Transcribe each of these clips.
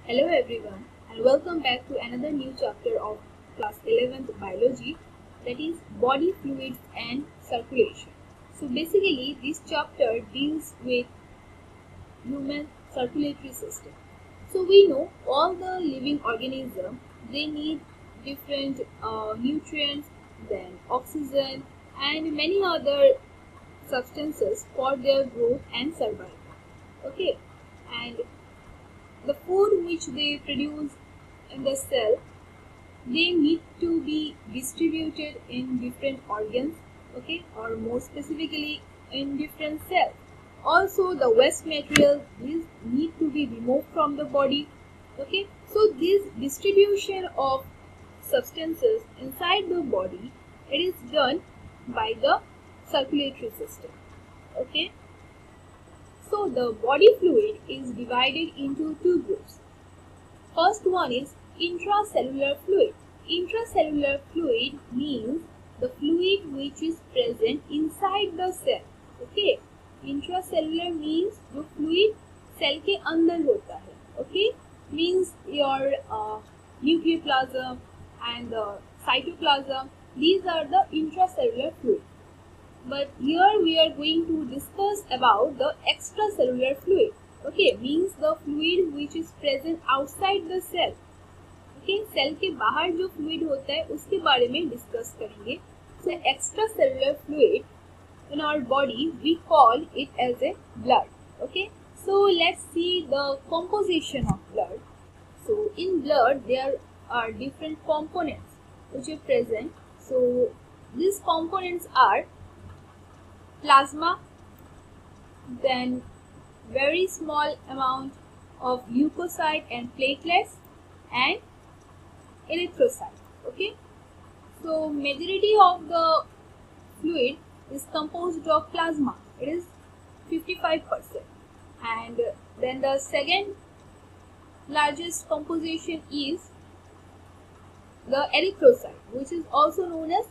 Hello everyone and welcome back to another new chapter of class 11th biology, that is body fluids and circulation. So basically this chapter deals with human circulatory system. So we know all the living organisms, they need different nutrients, then oxygen and many other substances for their growth and survival. Okay, and the food which they produce in the cell, they need to be distributed in different organs, okay, or more specifically in different cells. Also the waste material, these need to be removed from the body, okay. So this distribution of substances inside the body, it is done by the circulatory system, okay. So the body fluid is divided into two groups. First one is intracellular fluid. Intracellular fluid means the fluid which is present inside the cell. Okay, intracellular means जो fluid cell के अंदर होता है. Okay, means your nucleoplasm and the cytoplasm. These are the intracellular fluid. But here we are going to discuss about the extracellular fluid. Okay, means the fluid which is present outside the cell. Okay, cell के बाहर जो fluid होता है उसके बारे में discuss करेंगे. So extracellular fluid in our body, we call it as a blood. Okay, so let's see the composition of blood. So in blood there are different components which are present. So these components are plasma, then very small amount of leukocyte and platelets and erythrocyte. Okay, so majority of the fluid is composed of plasma, it is 55%, and then the second largest composition is the erythrocyte, which is also known as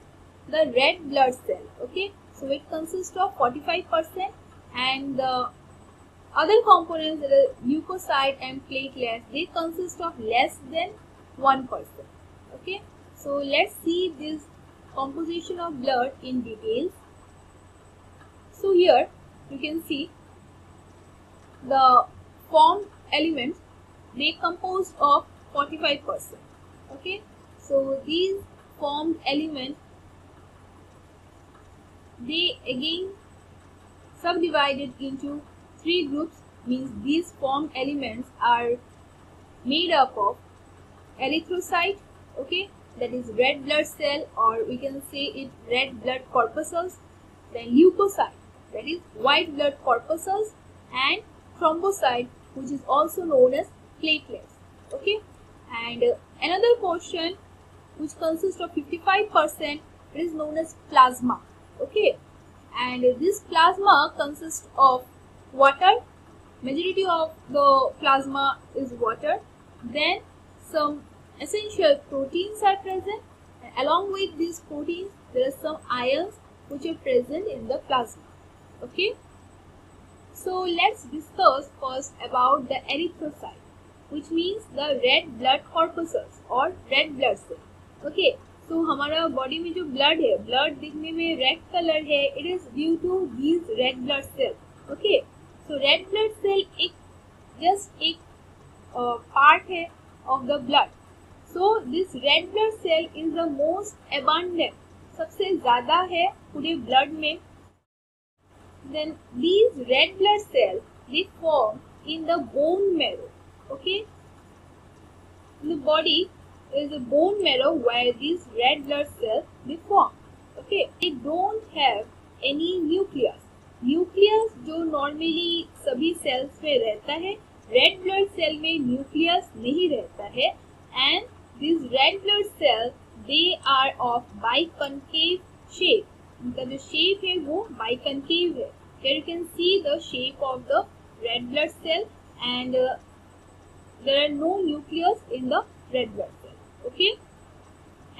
the red blood cell. Okay, so it consists of 45%, and the other components, the leukocyte and platelets, they consist of less than 1%. Okay, so let's see this composition of blood in details. So here you can see the formed elements, they composed of 45%. Okay, so these formed elements, they again subdivided into three groups, means these formed elements are made up of erythrocyte, okay, that is red blood cell, or we can say it red blood corpuscles, then leukocyte, that is white blood corpuscles, and thrombocyte, which is also known as platelets. Okay, and another portion which consists of 55%, it is known as plasma. Okay, and this plasma consists of water. Majority of the plasma is water. Then some essential proteins are present, and along with these proteins there are some ions which are present in the plasma. Okay, so let's discuss first about the erythrocyte, which means the red blood corpuscles or red blood cell. Okay, so हमारा body में जो blood है, blood दिखने में red colour है, it is due to these red blood cell. Okay, so red blood cell एक just एक part है of the blood. So this red blood cell is the most abundant, सबसे ज्यादा है पूरे ब्लड में. Then these red blood cell they form in the bone marrow. Okay, in the body is a bone marrow where these red blood cells they form. Okay, they don't have any nucleus. Nucleus जो normally सभी cells में रहता है, red blood cell में nucleus नहीं रहता है, and these red blood cells they are of biconcave shape. इनका जो shape है वो biconcave है. Here you can see the shape of the red blood cell, and there are no nucleus in the red blood cell. Okay,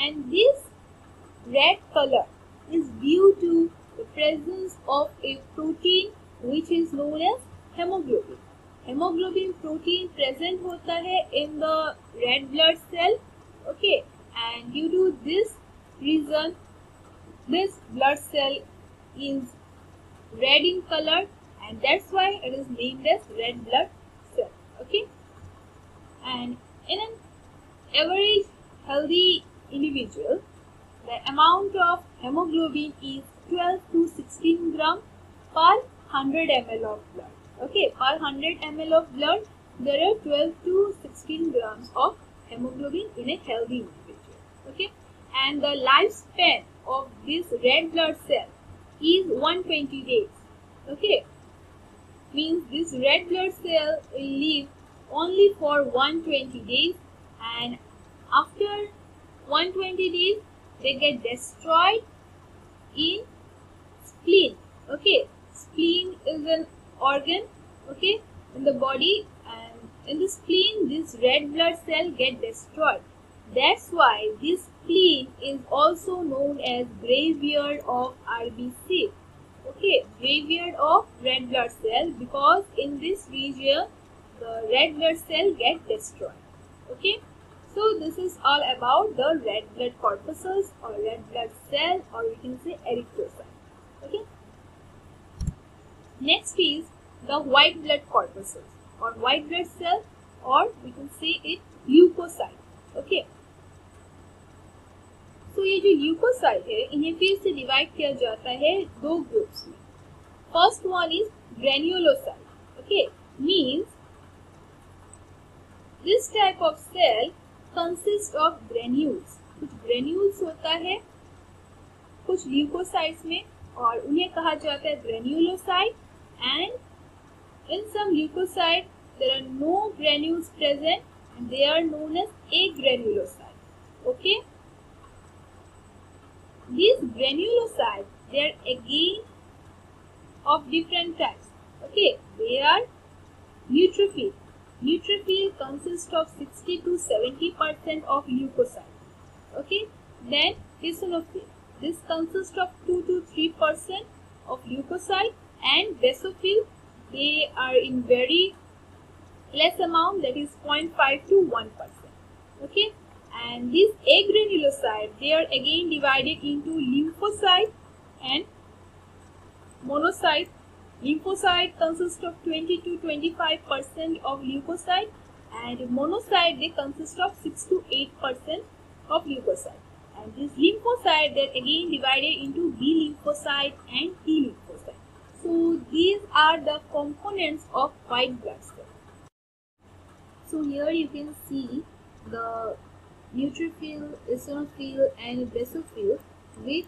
and this red color is due to the presence of a protein which is known as hemoglobin. Haemoglobin protein present होता है in the red blood cell. Okay, and due to this reason, this blood cell is red in color, and that's why it is named as red blood cell. Okay, and in an average healthy individual, the amount of hemoglobin is 12 to 16 gram per 100 ml of blood. Okay, per 100 ml of blood, there are 12 to 16 grams of hemoglobin in a healthy individual. Okay, and the lifespan of this red blood cell is 120 days. Okay, means this red blood cell will live only for 120 days, and after 120 days they get destroyed in spleen. Okay, spleen is an organ, okay, in the body, and in the spleen this red blood cell get destroyed. That's why this spleen is also known as graveyard of RBC. Okay, graveyard of red blood cell, because in this region the red blood cell get destroyed. Okay, so this is all about the red blood corpuscles or red blood cell, or we can say erythrocyte. Okay, next is the white blood corpuscles or white blood cell, or we can say it leukocyte. Okay, तो ये जो leucocyte है इन्हें फिर से divide किया जाता है दो ग्रुप्स में. First one is granulocyte. Okay, means this type of cell consist of granules. कुछ ग्रेन्यूल्स होता है कुछ ल्यूकोसाइट्स में, और उन्हें कहा जाता है granulocyte. And in some leucocyte there are no granules present and they are known as agranulocyte. Okay, these granulocytes, they are again of different types. Okay, they are neutrophil. Neutrophil consists of 60 to 70% of leukocytes. Okay, then eosinophil. This consists of 2 to 3% of leukocyte, and basophil, they are in very less amount, that is 0.5 to 1%. Okay. And these agranulocytes, they are again divided into lymphocyte and monocyte. Lymphocyte consists of 20 to 25% of leukocyte, and monocyte they consist of 6 to 8% of leukocyte. And these lymphocyte, they are again divided into B lymphocyte and T lymphocyte. So these are the components of white blood cell. So here you can see the neutrophil, eosinophil and basophil with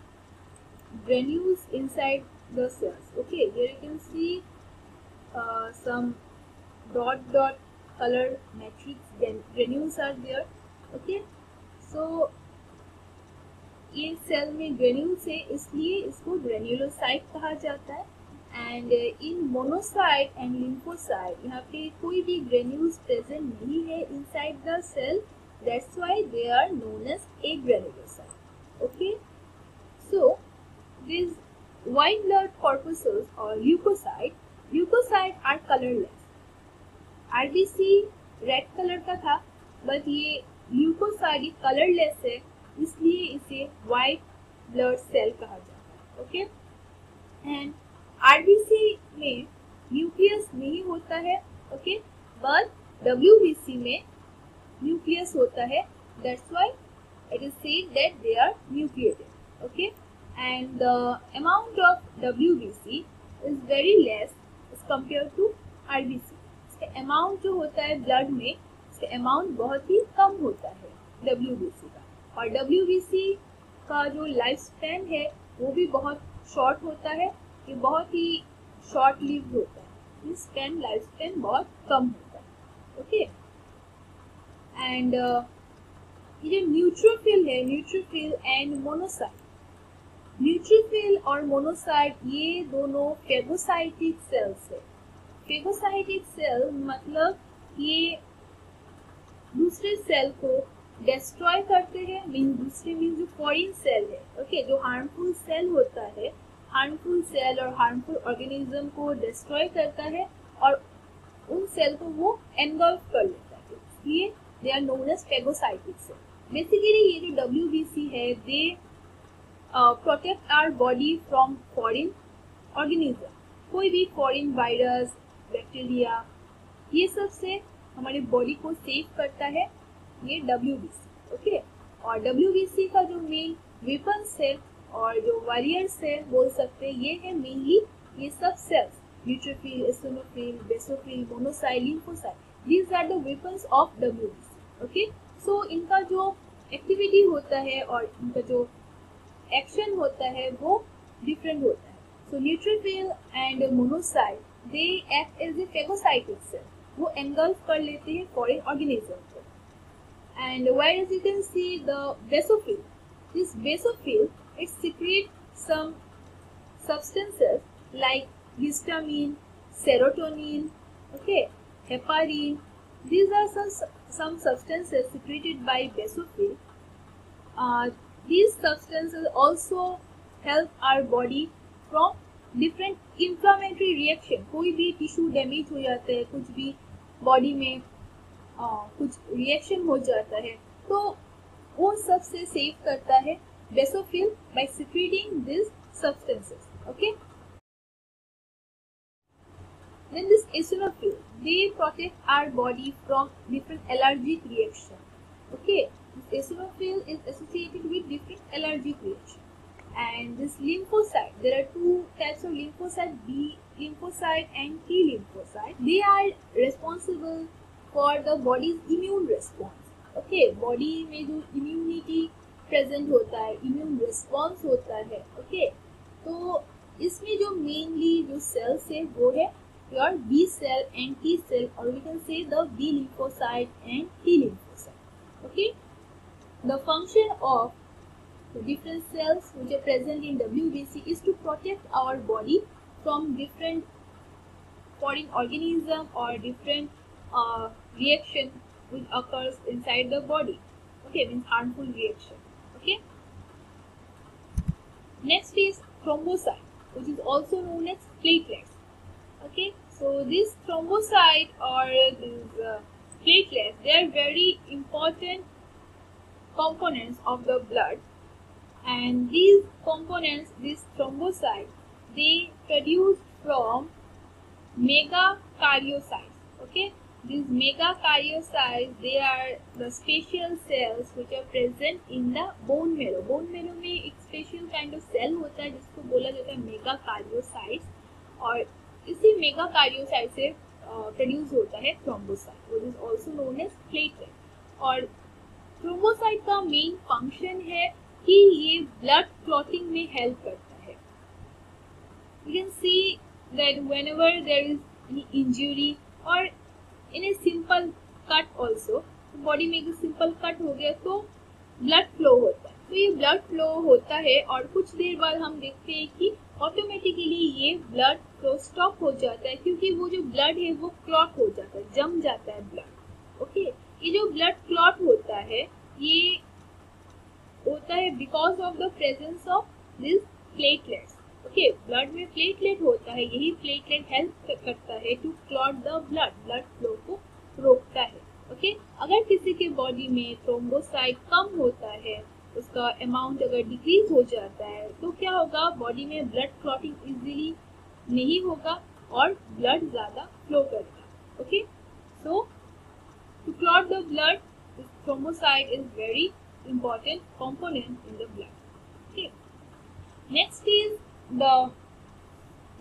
granules inside the cells. Okay, here you can see some dot color matrix, then granules are there. Okay, so ये cell में granules है, इसलिए इसको granulocyte कहा जाता है. And in monocyte and lymphocyte यहाँ पे कोई भी ग्रेन्यूल्स प्रेजेंट नहीं है inside the cell. That's why they are known as agranulocyte. Okay, so these white blood corpuscles or leukocyte are colorless. RBC red colour का था, बट ये leucocyte colourless है, इसलिए इसे व्हाइट ब्लड सेल कहा जाता है. ओके, एंड आरबीसी में न्यूक्लियस नहीं होता है. ओके, बट डब्ल्यूबीसी में न्यूक्लियस होता है. That's why it is said that they are nucleated. Okay, and the amount of WBC is very less as compared to RBC. इसका अमाउंट जो होता है ब्लड में, इसका अमाउंट बहुत ही कम होता है WBC का. और WBC का जो लाइफ स्पैन है वो भी बहुत शॉर्ट होता है. ये बहुत ही शॉर्ट लिव्ड होता है, इसका लाइफ स्पैन बहुत कम होता है. ओके, एंड ये जो न्यूट्रोफिल है, न्यूट्रोफिल एंड मोनोसाइट, न्यूट्रोफिल और मोनोसाइट ये दोनों फेगोसाइटिक सेल्स है. फेगोसाइटिक सेल मतलब ये दूसरे सेल को डिस्ट्रॉय करते हैं. दूसरे मीन जो फॉरेन सेल है, ओके, जो हार्मफुल सेल होता है, हार्मफुल सेल और हार्मफुल ऑर्गेनिज्म को डिस्ट्रॉय करता है और उन सेल को वो एनगल्फ कर लेता है, इसलिए they are known as phagocytic cell. Basically ये जो WBC है, they protect our body from foreign organism, कोई भी फॉरेन वायरस, बैक्टीरिया, ये सब से हमारे बॉडी को सेव करता है ये WBC। ओके, और WBC का जो मेन वेपन्स है और जो वॉरियर्स है बोल सकते हैं, ये है मेनली ये सब cells, neutrophil, eosinophil, basophil, monocyte, lymphocyte, these are the weapons of WBC। Okay, so इनका जो एक्टिविटी होता है और इनका जो एक्शन होता है वो डिफरेंट होता है। So neutrophil and monocyte they act as a phagocytic cell, वो एनगल्फ कर लेते हैं फॉरेन ऑर्गेनिज्म को। And whereas you can see the basophil, this basophil it secretes some substances like histamine, serotonin, okay, heparin. These are some substances secreted by basophil. These substances also help our body from different inflammatory reaction। कोई भी tissue damage हो जाता है, कुछ भी body में कुछ reaction हो जाता है, तो वो सब से सेव करता है basophil by secreting this substances. Okay, then this eosinophil, they protect our body from different allergic reaction। okay, this eosinophil is associated with different allergic reaction। and this lymphocyte, there are two types of lymphocyte, B lymphocyte and T lymphocyte। they are responsible for the body's immune response। okay, body में जो immunity present होता है, immune response होता है, okay, तो इसमें जो mainly जो cells है वो है your B cell and T cell, or we can say the B lymphocyte and T lymphocyte। okay, the function of the different cells which are present in WBC is to protect our body from different foreign organism or different reaction which occurs inside the body। okay, means harmful reaction। okay, next is thrombocyte, which is also known as platelets। okay, so this thrombocyte or these platelets, they are very important components of the blood, and these components, these thrombocytes, they produced from megakaryocytes। okay, these megakaryocytes, they are the special cells which are present in the bone marrow। bone marrow में एक special kind of cell होता है जिसको बोला जाता है megakaryocytes, और इसी मेगाकार्योसाइट से प्रोड्यूस होता है thrombocyte, which is also known as platelet. और थ्रोम्बोसाइट का मेन फंक्शन है कि ये ब्लड क्लॉटिंग में हेल्प करता है। You can see that whenever there is any injury और in a simple cut also, body में एक सिंपल कट हो गया तो ब्लड फ्लो होता है। तो ये ब्लड फ्लो होता है और कुछ देर बाद हम देखते हैं कि ऑटोमेटिकली ये ब्लड फ्लो स्टॉप हो जाता है, क्योंकि वो जो ब्लड है वो क्लॉट हो जाता है, जम जाता है ब्लड। ओके, ये जो ब्लड क्लॉट होता है ये होता है because of the presence of this platelets. Okay, blood में प्लेटलेट होता है, यही प्लेटलेट हेल्प करता है to clot the blood, blood flow को रोकता है। ओके, अगर किसी के बॉडी में थ्रोम्बोसाइट कम होता है, उसका अमाउंट अगर डिक्रीज हो जाता है, तो क्या होगा, बॉडी में ब्लड क्लॉटिंग इजीली नहीं होगा और ब्लड ज्यादा फ्लो करेगा। Okay, so to clot the blood, thrombocyte is very important component in the blood। okay, next is the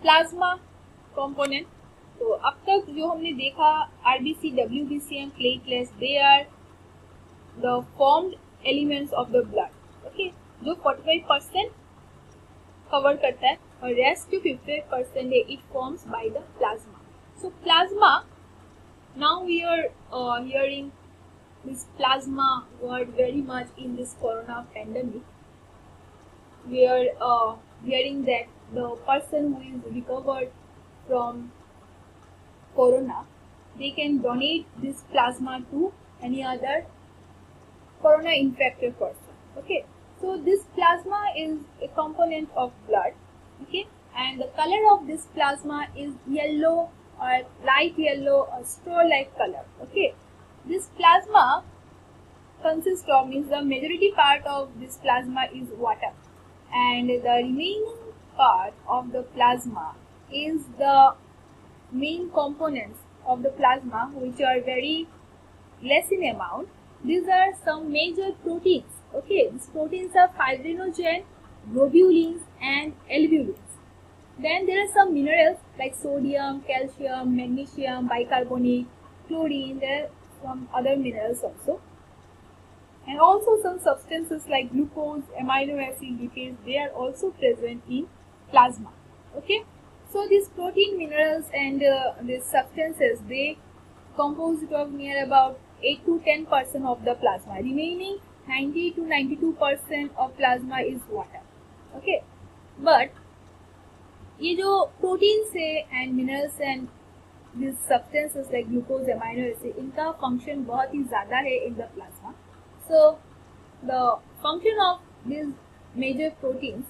plasma component। तो अब तक जो हमने देखा RBC, WBC and platelets, they are the formed elements of the blood। okay, जो 45% cover करता है और रेस्ट जो 55% है it forms by the plasma। so plasma, now we are hearing this plasma word very much in this corona pandemic। we are hearing that the person who is recovered from corona, they can donate this plasma to any other corona infected person। okay, so this plasma is a component of blood। okay, and the color of this plasma is yellow or light yellow or straw-like color. Okay, this plasma consists of, means the majority part of this plasma is water, and the remaining part of the plasma is the main components of the plasma, which are very less in amount. These are some major proteins. Okay, these proteins are fibrinogen, globulins, and albulins. Then there are some minerals like sodium, calcium, magnesium, bicarbonate, chlorine. There are some other minerals also, and also some substances like glucose, amino acid, lipids. They are also present in plasma. Okay, so these protein, minerals, and these substances, they composed of near about 8 to 10% of the plasma. Remaining 90 to 92% of plasma is water. Okay, but ये जो proteins है and minerals and this substances like glucose, amino acid, इनका function बहुत ही ज़्यादा है in the plasma. So the function of this major proteins,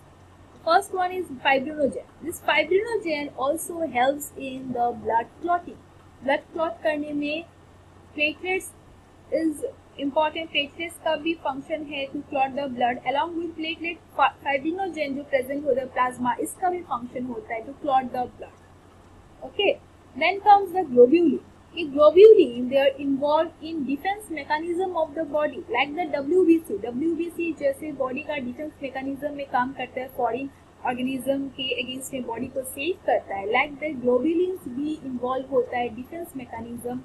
first one is fibrinogen. This fibrinogen also helps in the blood clotting. Blood clot करने में platelets is important. Platelets का भी function है to clot the blood. Along with platelet, fibrinogen जो present होता है plasma, इसका भी फंक्शन होता है to clot the blood. Okay, then comes the globulin. ये globulin they are involve in defence mechanism of the body, like the WBC. WBC जैसे body का डिफेंस मैकेनिज्म में काम करता है, फॉरेन ऑर्गेनिज्म के अगेंस्ट में बॉडी को सेव करता है. लाइक द ग्लोब्यूलिन्स भी इन्वॉल्व होता है डिफेंस मैकेनिज्म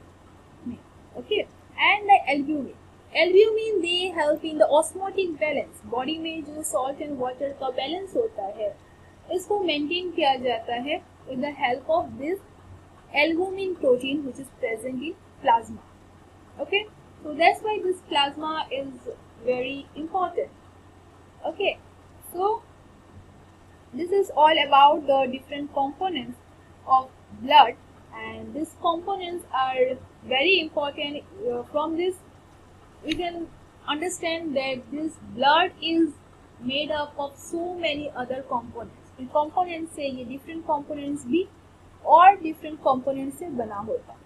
में. Okay, and the albumin. Albumin they help in the osmotic balance. Body में जो सॉल्ट एंड वाटर का बैलेंस होता है, इसको मेंटेन किया जाता है with the help of this albumin protein which is present in plasma. Okay, so that's why this plasma is very important. Okay, so this is all about the different components of blood, and these components are very important. From this we can understand that this blood is made up of so many other components. In components से ये different components भी और different component से बना होता है,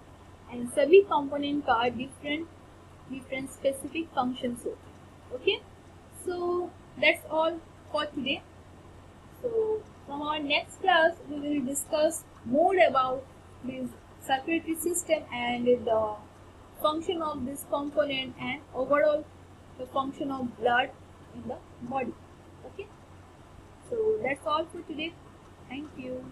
and सभी component का डिफरेंट स्पेसिफिक फंक्शंस होते हैं. Okay, so that's all for today. So from our next class we will discuss more about this circulatory system and the function of this component and overall the function of blood in the body. Okay, so that's all for today. Thank you.